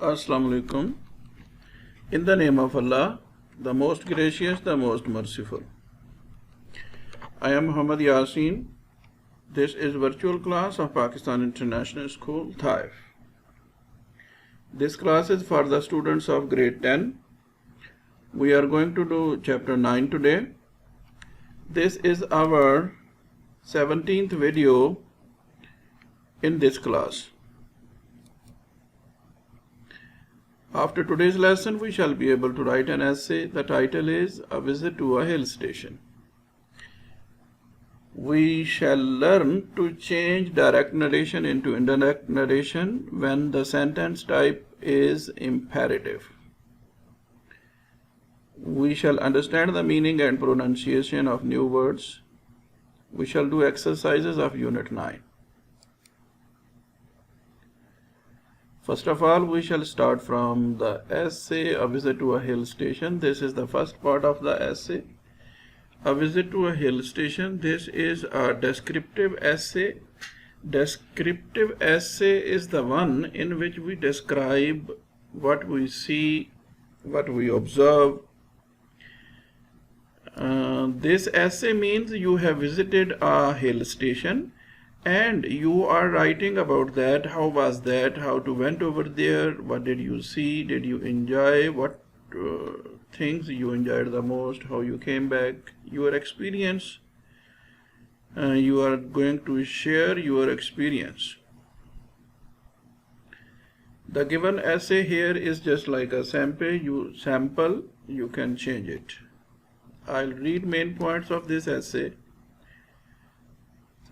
Assalamu alaikum. In the name of Allah, the most gracious, the most merciful. I am Muhammad Yasin. This is virtual class of Pakistan International School, Taif. This class is for the students of grade 10. We are going to do chapter 9 today. This is our 17th video in this class. After today's lesson, we shall be able to write an essay. The title is A Visit to a Hill Station. We shall learn to change direct narration into indirect narration when the sentence type is imperative. We shall understand the meaning and pronunciation of new words. We shall do exercises of Unit 9. First of all, we shall start from the essay, A Visit to a Hill Station. This is the first part of the essay. A Visit to a Hill Station. This is a descriptive essay. Descriptive essay is the one in which we describe what we see, what we observe. This essay means you have visited a hill station and you are writing about that. How was that? How you went over there? What did you see? Did you enjoy? What things you enjoyed the most? How you came back? Your experience. You are going to share your experience. The given essay here is just like a sample. You can change it. I'll read main points of this essay.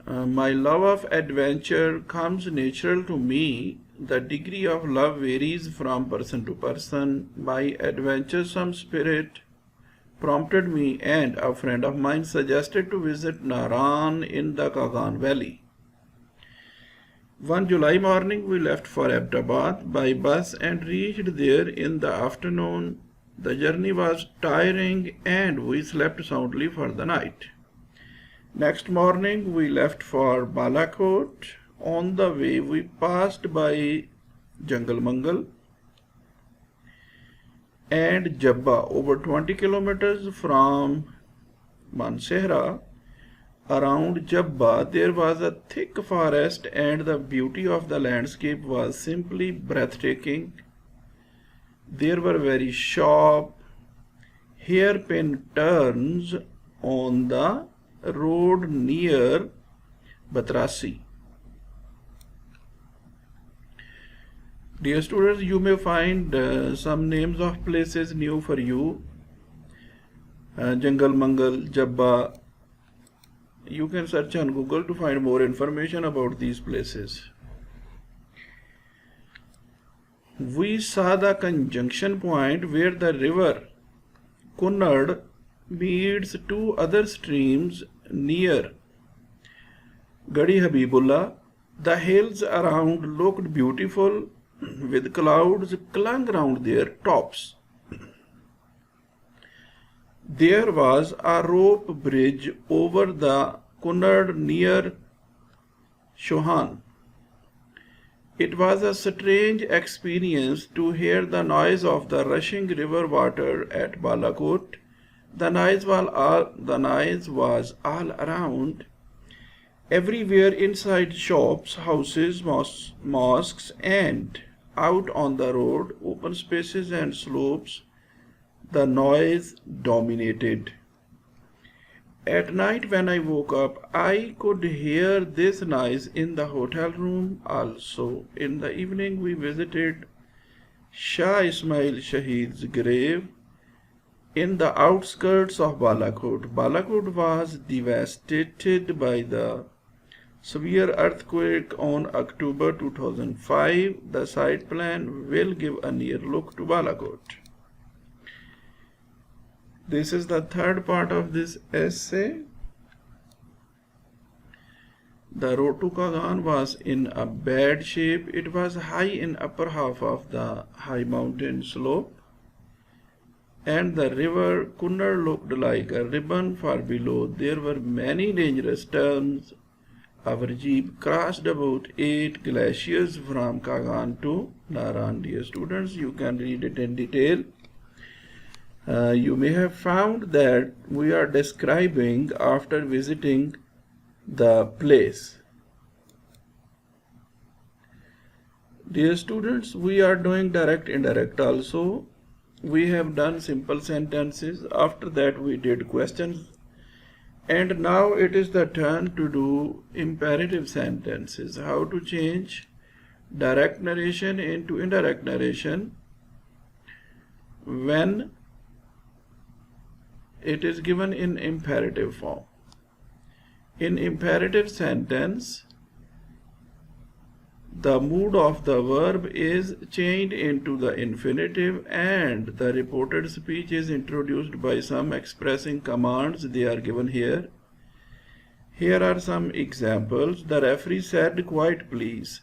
My love of adventure comes natural to me. The degree of love varies from person to person. My adventuresome spirit prompted me, and a friend of mine suggested to visit Naran in the Kagan Valley. One July morning, we left for Abbottabad by bus and reached there in the afternoon. The journey was tiring and we slept soundly for the night. Next morning, we left for Balakot. On the way, we passed by Jungle Mangal and Jabba, over 20 kilometers from Mansehra. Around Jabba, there was a thick forest and the beauty of the landscape was simply breathtaking. There were very sharp, hairpin turns on the road near Batrasi. Dear students, you may find some names of places new for you. Jungle Mangal, Jabba. You can search on Google to find more information about these places. We saw the conjunction point where the river Kunnad meets two other streams near Gadi Habibullah. The hills around looked beautiful with clouds clung round their tops. There was a rope bridge over the Kunnad near Shohan. It was a strange experience to hear the noise of the rushing river water at Balakot. The noise was all around, everywhere, inside shops, houses, mosques, and out on the road, open spaces and slopes. The noise dominated. At night when I woke up, I could hear this noise in the hotel room also. In the evening we visited Shah Ismail Shaheed's grave in the outskirts of Balakot. Balakot was devastated by the severe earthquake on October 2005. The site plan will give a near look to Balakot. This is the third part of this essay. The road to Kagan was in a bad shape. It was high in upper half of the high mountain slope, and the river Kunnad looked like a ribbon far below. There were many dangerous turns our jeep crossed about 8 glaciers from Kagan to Naran. Dear students, you can read it in detail. You may have found that we are describing after visiting the place. Dear students, we are doing direct indirect also. We have done simple sentences. After that we did questions. And now it is the turn to do imperative sentences. How to change direct narration into indirect narration when it is given in imperative form. In imperative sentence, the mood of the verb is changed into the infinitive and the reported speech is introduced by some expressing commands. They are given here. Here are some examples. The referee said, "Quiet, please."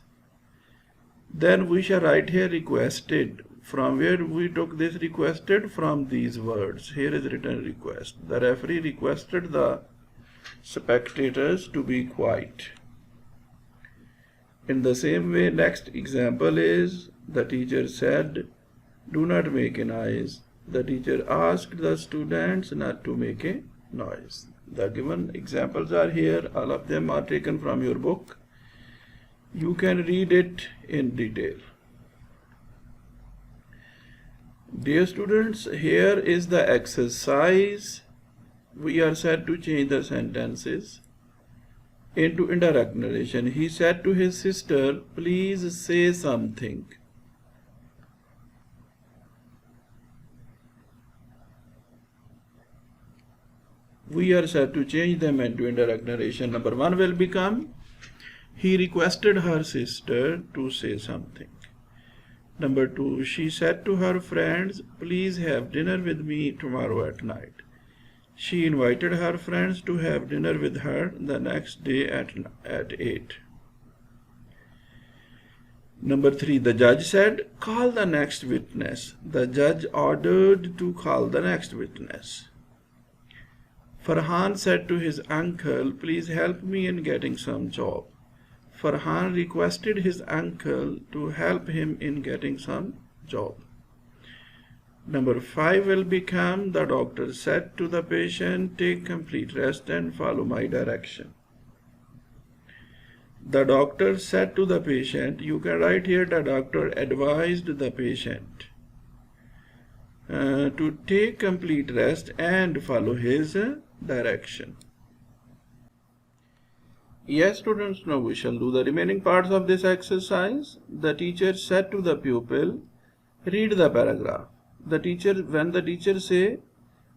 Then we shall write here requested. From where we took this requested? From these words. Here is written request. The referee requested the spectators to be quiet. In the same way, next example is the teacher said, "Do not make a noise." The teacher asked the students not to make a noise. The given examples are here. All of them are taken from your book. You can read it in detail. Dear students, here is the exercise. We are said to change the sentences into indirect narration. He said to his sister, "Please say something." We are said to change them into indirect narration. Number 1 will become, he requested her sister to say something. Number 2, she said to her friends, "Please have dinner with me tomorrow at night." She invited her friends to have dinner with her the next day at 8. Number 3, the judge said, "Call the next witness." The judge ordered to call the next witness. Farhan said to his uncle, "Please help me in getting some job." Farhan requested his uncle to help him in getting some job. Number 5 will become, the doctor said to the patient, "Take complete rest and follow my direction." The doctor said to the patient, you can write here, the doctor advised the patient to take complete rest and follow his direction. Yes, students, now we shall do the remaining parts of this exercise. The teacher said to the pupil, read the paragraph. When the teacher say,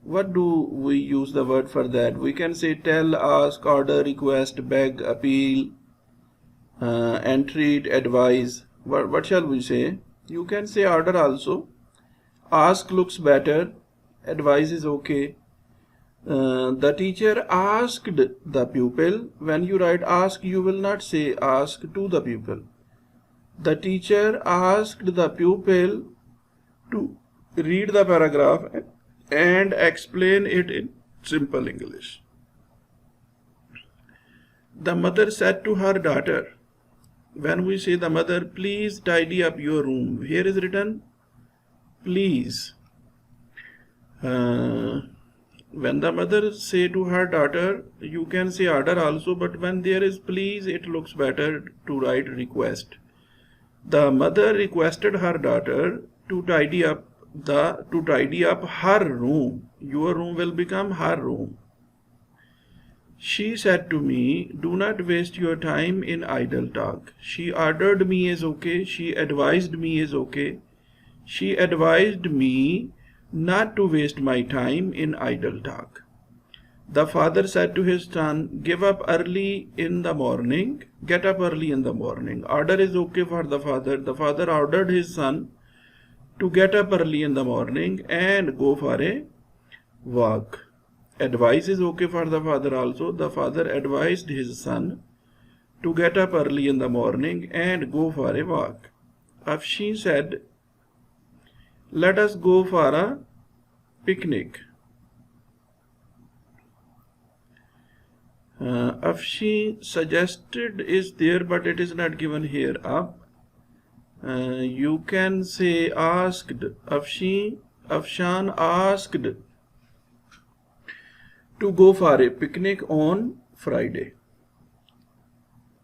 what do we use the word for that? We can say tell, ask, order, request, beg, appeal, entreat, advise. What shall we say? You can say order also. Ask looks better. Advise is okay. The teacher asked the pupil. When you write ask, you will not say ask to the pupil. The teacher asked the pupil to read the paragraph and explain it in simple English. The mother said to her daughter. When we say the mother, please tidy up your room. Here is written please. When the mother say to her daughter, you can say order also, but when there is please, it looks better to write request. The mother requested her daughter to tidy up her room. Your room will become her room. She said to me, do not waste your time in idle talk. She ordered me is okay. She advised me is okay. She advised me not to waste my time in idle talk. The father said to his son, get up early in the morning. Order is okay for the father. The father ordered his son to get up early in the morning and go for a walk. Advice is okay for the father also. The father advised his son to get up early in the morning and go for a walk. Afshin said, let us go for a picnic. Afshi suggested is there, but it is not given here up. You can say asked. Afshan asked to go for a picnic on Friday.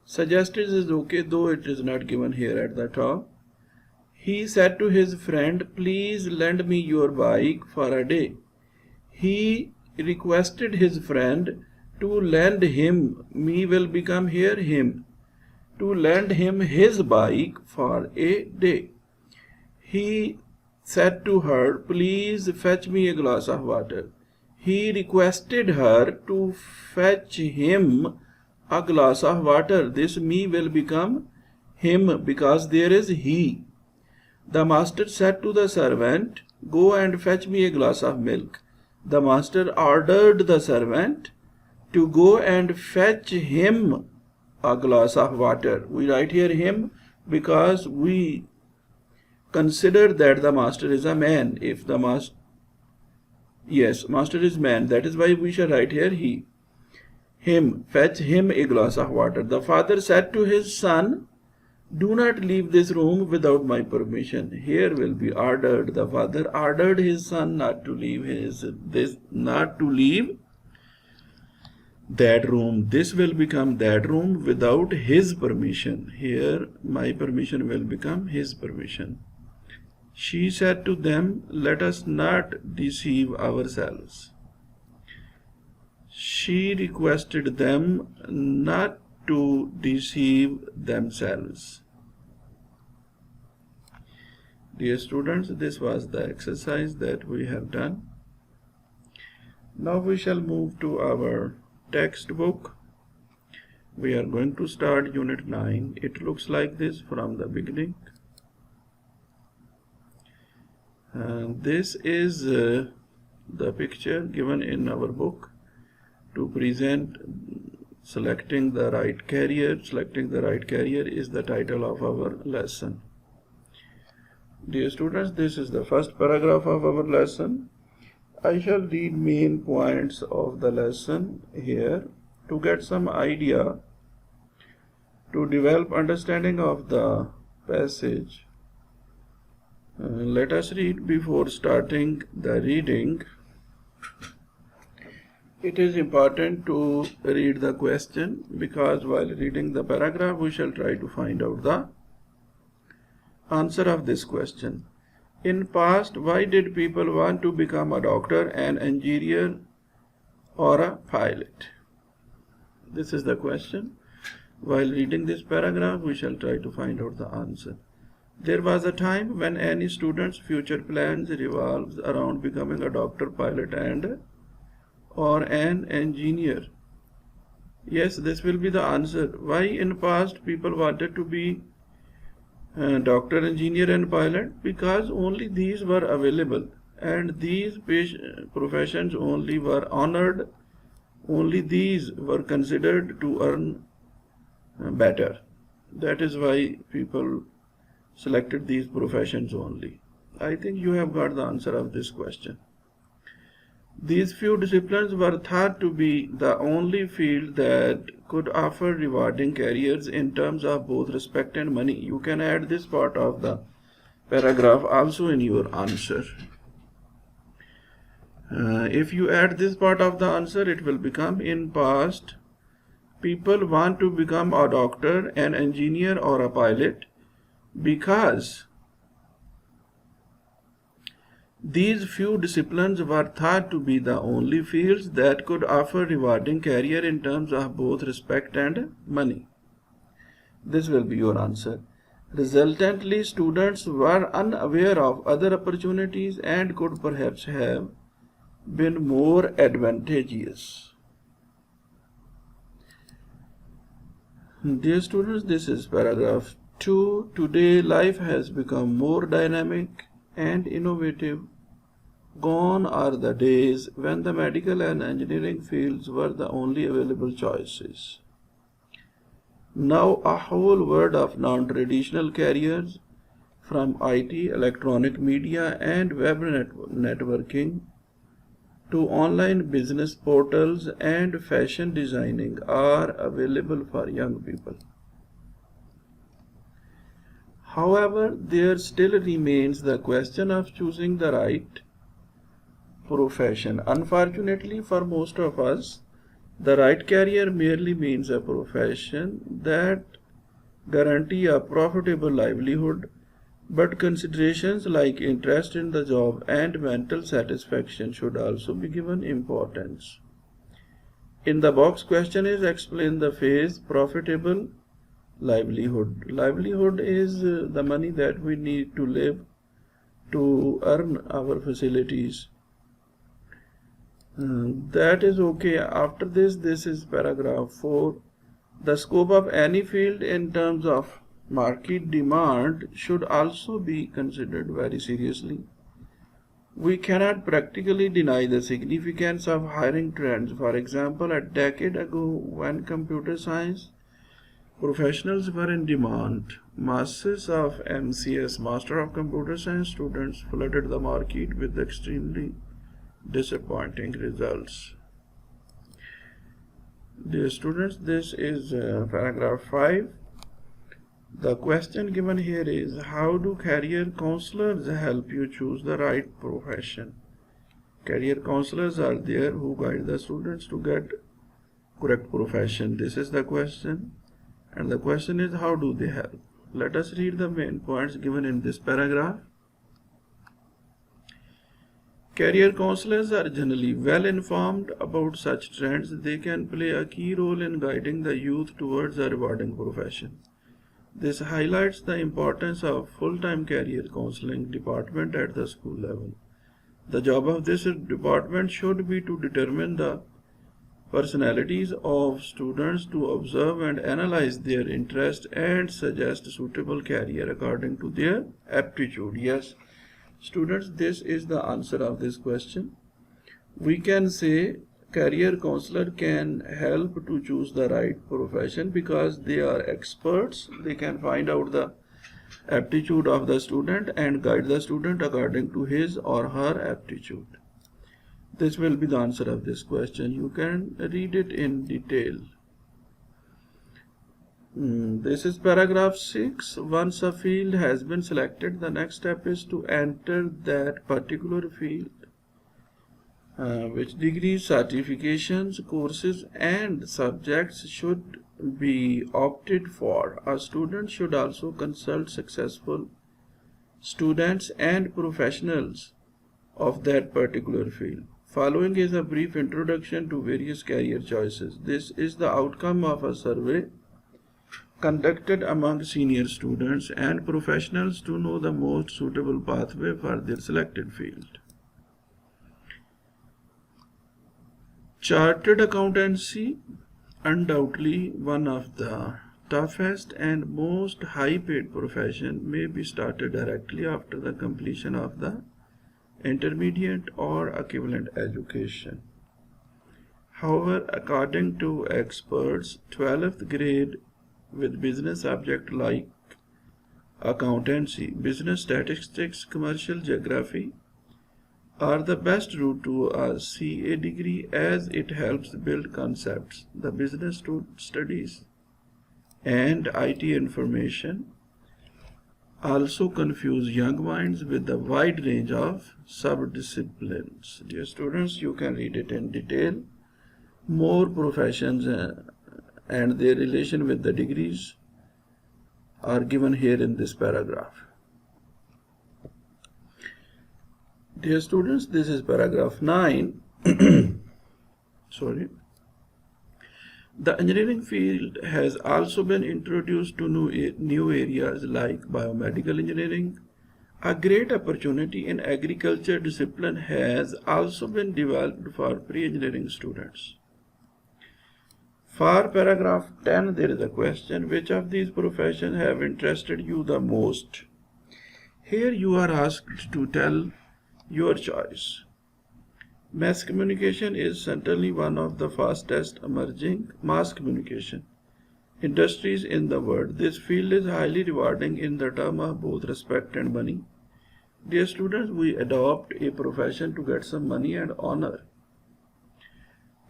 Suggested is okay, though it is not given here at the top. He said to his friend, please lend me your bike for a day. He requested his friend to lend him, me will become here him, to lend him his bike for a day. He said to her, please fetch me a glass of water. He requested her to fetch him a glass of water. This me will become him because there is he. The master said to the servant, go and fetch me a glass of milk. The master ordered the servant to go and fetch him a glass of water. We write here him because we consider that the master is a man. If the master, yes, master is man, that is why we shall write here he. Him, fetch him a glass of water. The father said to his son, do not leave this room without my permission. Here will be ordered. The father ordered his son not to leave that room. This will become that room without his permission. Here my permission will become his permission. She said to them, let us not deceive ourselves. She requested them not to deceive themselves. Dear students, this was the exercise that we have done. Now we shall move to our textbook. We are going to start Unit 9. It looks like this from the beginning. And this is the picture given in our book to present selecting the right career. Selecting the right career is the title of our lesson. Dear students, this is the first paragraph of our lesson. I shall read main points of the lesson here to get some idea, to develop understanding of the passage. Let us read before starting the reading. It is important to read the question because while reading the paragraph we shall try to find out the answer of this question. In past, why did people want to become a doctor, an engineer, or a pilot? This is the question. While reading this paragraph we shall try to find out the answer. There was a time when any student's future plans revolves around becoming a doctor, pilot, or an engineer. Yes, this will be the answer. Why in past people wanted to be doctor, engineer, and pilot? Because only these were available and these professions only were honored. Only these were considered to earn better. That is why people selected these professions only. I think you have got the answer of this question. These few disciplines were thought to be the only field that could offer rewarding careers in terms of both respect and money. You can add this part of the paragraph also in your answer. If you add this part of the answer, it will become in past people want to become a doctor, an engineer, or a pilot because these few disciplines were thought to be the only fields that could offer rewarding career in terms of both respect and money. This will be your answer. Resultantly, students were unaware of other opportunities and could perhaps have been more advantageous. Dear students, this is paragraph 2. Today, life has become more dynamic and innovative. Gone are the days when the medical and engineering fields were the only available choices. Now a whole world of non-traditional careers from IT, electronic media, and web networking to online business portals and fashion designing are available for young people. However, there still remains the question of choosing the right profession. Unfortunately, for most of us, the right career merely means a profession that guarantee a profitable livelihood, but considerations like interest in the job and mental satisfaction should also be given importance. In the box, question is explain the phrase profitable livelihood. Livelihood is the money that we need to live, to earn our facilities. That is okay. After this is paragraph 4. The scope of any field in terms of market demand should also be considered very seriously. We cannot practically deny the significance of hiring trends. For example, a decade ago, when computer science professionals were in demand, masses of MCS, Master of Computer Science students flooded the market with extremely disappointing results. Dear students, this is paragraph 5. The question given here is, how do career counselors help you choose the right profession? Career counselors are there who guide the students to get correct profession. This is the question. And the question is, how do they help? Let us read the main points given in this paragraph. Career counselors are generally well informed about such trends. They can play a key role in guiding the youth towards a rewarding profession. This highlights the importance of full-time career counseling department at the school level. The job of this department should be to determine the personalities of students, to observe and analyze their interest and suggest suitable career according to their aptitude. Yes, students, this is the answer of this question. We can say career counselor can help to choose the right profession because they are experts. They can find out the aptitude of the student and guide the student according to his or her aptitude. This will be the answer of this question. You can read it in detail. This is paragraph 6. Once a field has been selected, the next step is to enter that particular field. Which degrees, certifications, courses and subjects should be opted for. A student should also consult successful students and professionals of that particular field. Following is a brief introduction to various career choices. This is the outcome of a survey conducted among senior students and professionals to know the most suitable pathway for their selected field. Chartered accountancy, undoubtedly one of the toughest and most high-paid profession, may be started directly after the completion of the intermediate or equivalent education. However, according to experts, 12th grade with business subject like accountancy, business statistics, commercial geography are the best route to a CA degree, as it helps build concepts. The business studies and IT information also confuse young minds with a wide range of sub-disciplines. Dear students, you can read it in detail. More professions and their relation with the degrees are given here in this paragraph. Dear students, this is paragraph 9. Sorry. The engineering field has also been introduced to new areas like biomedical engineering. A great opportunity in agriculture discipline has also been developed for pre-engineering students. For paragraph 10, there is a question: which of these professions have interested you the most? Here you are asked to tell your choice. Mass communication is certainly one of the fastest emerging mass communication industries in the world. This field is highly rewarding in the term of both respect and money. Dear students, we adopt a profession to get some money and honor.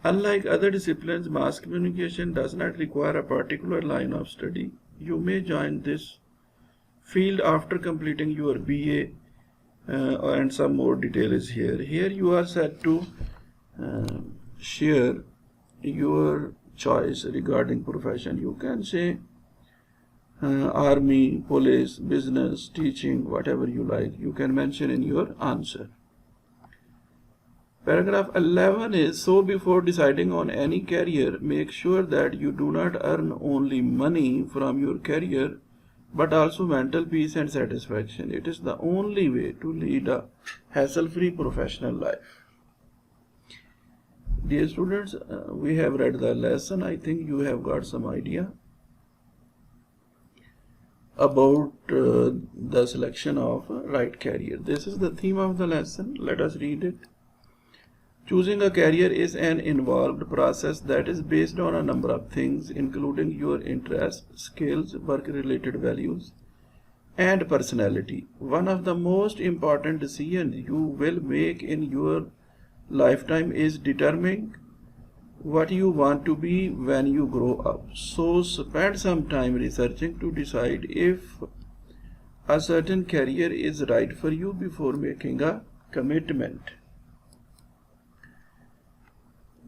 Unlike other disciplines, mass communication does not require a particular line of study. You may join this field after completing your BA, and some more detail is here. Here you are set to share your choice regarding profession. You can say army, police, business, teaching, whatever you like. You can mention in your answer. Paragraph 11 is, so before deciding on any career, make sure that you do not earn only money from your career, but also mental peace and satisfaction. It is the only way to lead a hassle-free professional life. Dear students, we have read the lesson. I think you have got some idea about the selection of right career. This is the theme of the lesson. Let us read it. Choosing a career is an involved process that is based on a number of things, including your interests, skills, work-related values, and personality. One of the most important decisions you will make in your lifetime is determining what you want to be when you grow up. So spend some time researching to decide if a certain career is right for you before making a commitment.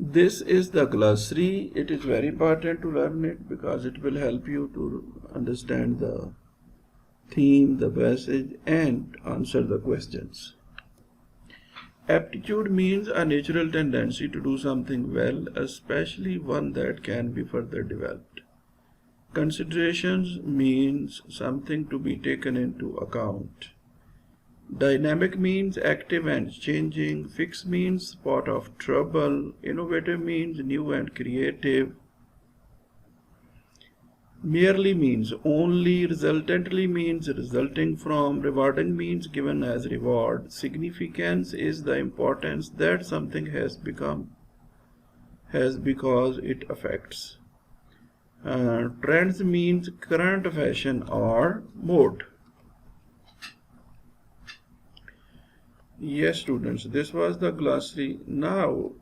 This is the glossary. It is very important to learn it because it will help you to understand the theme, the passage, and answer the questions. Aptitude means a natural tendency to do something well, especially one that can be further developed. Considerations means something to be taken into account. Dynamic means active and changing. Fixed means spot of trouble. Innovative means new and creative. Merely means only. Resultantly means resulting from. Rewarding means given as reward. Significance is the importance that something has because it affects. Trends means current fashion or mode. Yes, students, this was the glossary. Now,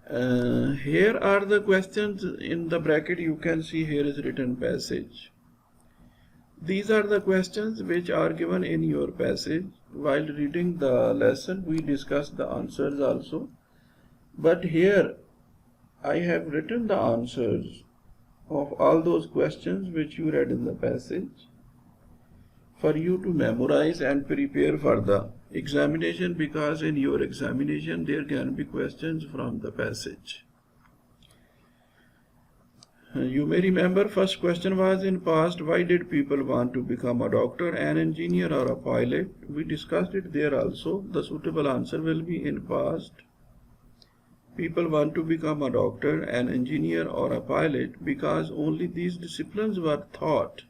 here are the questions in the bracket. You can see here is written passage. These are the questions which are given in your passage. While reading the lesson, we discussed the answers also. But here, I have written the answers of all those questions which you read in the passage for you to memorize and prepare for the examination, because in your examination there can be questions from the passage. You may remember first question was in past, why did people want to become a doctor, an engineer or a pilot? We discussed it there also. The suitable answer will be in past. People want to become a doctor, an engineer or a pilot because only these disciplines were thought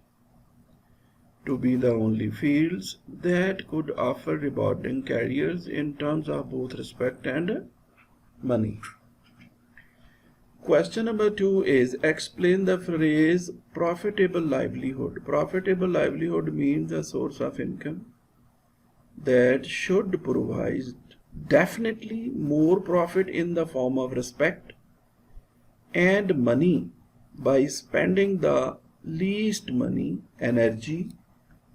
to be the only fields that could offer rewarding careers in terms of both respect and money. Question number 2 is, explain the phrase profitable livelihood. Profitable livelihood means a source of income that should provide definitely more profit in the form of respect and money by spending the least money, energy,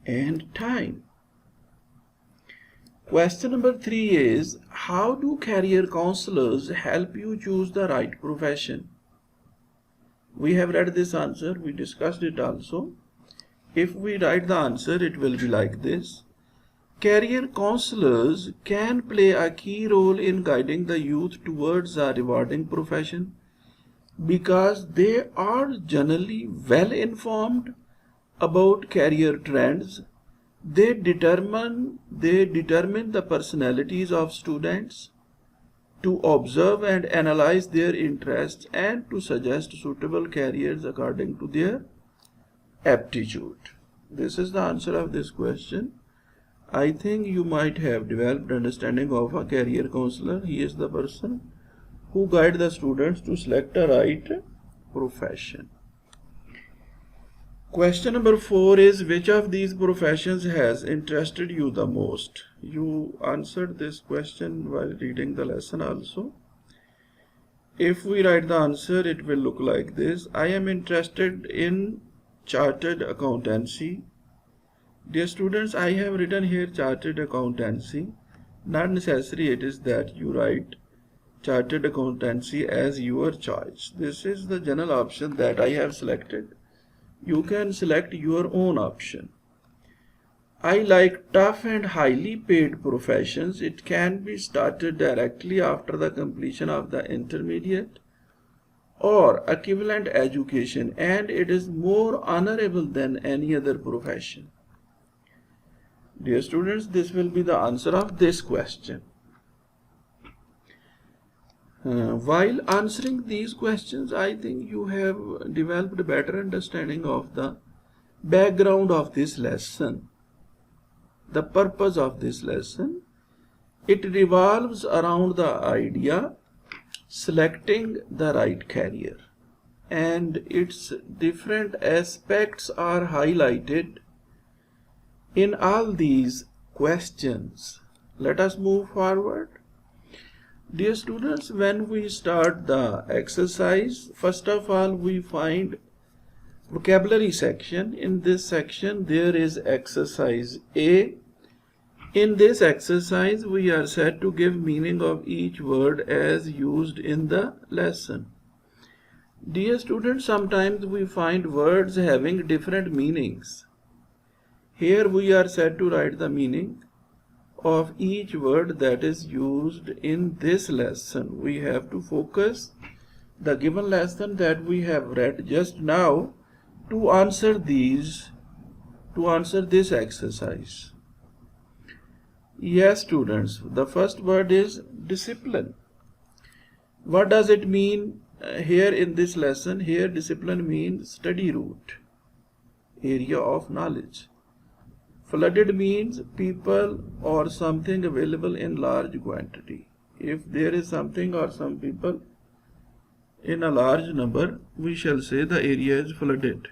and time. Question number 3 is, how do career counselors help you choose the right profession? We have read this answer, we discussed it also. If we write the answer, it will be like this. Career counselors can play a key role in guiding the youth towards a rewarding profession because they are generally well informed about career trends. They determine the personalities of students, to observe and analyze their interests, and to suggest suitable careers according to their aptitude. This is the answer of this question. I think you might have developed understanding of a career counselor. He is the person who guides the students to select a right profession. Question number 4 is, which of these professions has interested you the most? You answered this question while reading the lesson also. If we write the answer, it will look like this. I am interested in chartered accountancy. Dear students, I have written here chartered accountancy. Not necessary it is that you write chartered accountancy as your choice. This is the general option that I have selected. You can select your own option. I like tough and highly paid professions. It can be started directly after the completion of the intermediate or equivalent education, and it is more honorable than any other profession. Dear students, this will be the answer of this question. While answering these questions, I think you have developed a better understanding of the background of this lesson. The purpose of this lesson, it revolves around the idea selecting the right career, and its different aspects are highlighted in all these questions. Let us move forward. Dear students, when we start the exercise, first of all we find vocabulary section. In this section there is exercise A. In this exercise we are said to give meaning of each word as used in the lesson. Dear students, sometimes we find words having different meanings. Here we are said to write the meaning of each word that is used in this lesson. We have to focus the given lesson that we have read just now to answer this exercise. Yes, students, the first word is discipline. What does it mean here in this lesson? Here discipline means study route, area of knowledge. Flooded means people or something available in large quantity. If there is something or some people in a large number, we shall say the area is flooded.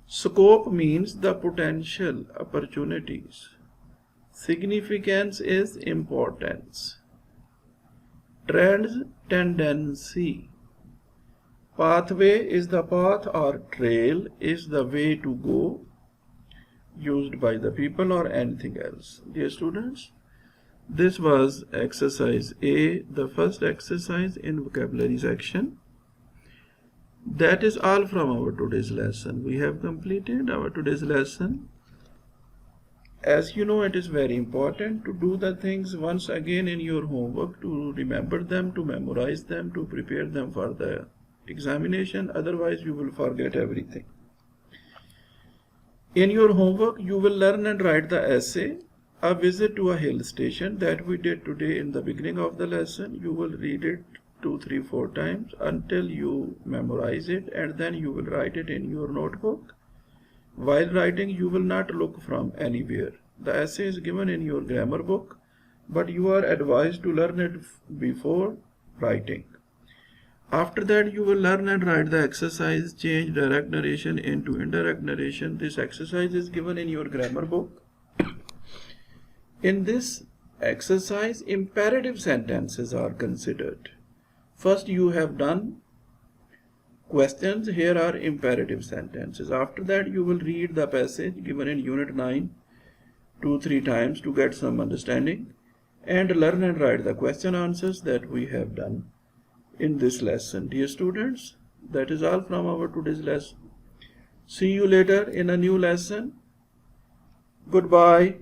Scope means the potential, opportunities. Significance is importance. Trends, tendency. Pathway is the path or trail is the way to go, used by the people or anything else. Dear students, this was exercise A, the first exercise in vocabulary section. That is all from our today's lesson. We have completed our today's lesson. As you know, it is very important to do the things once again in your homework, to remember them, to memorize them, to prepare them for the examination. Otherwise you will forget everything. In your homework you will learn and write the essay, A Visit to a Hill Station, that we did today in the beginning of the lesson. You will read it 2, 3, 4 times until you memorize it, and then you will write it in your notebook. While writing, you will not look from anywhere. The essay is given in your grammar book, but you are advised to learn it before writing. After that, you will learn and write the exercise, change direct narration into indirect narration. This exercise is given in your grammar book. In this exercise, imperative sentences are considered. First, you have done questions. Here are imperative sentences. After that, you will read the passage given in Unit 9 2, 3 times to get some understanding, and learn and write the question answers that we have done in this lesson. Dear students, that is all from our today's lesson. See you later in a new lesson. Goodbye.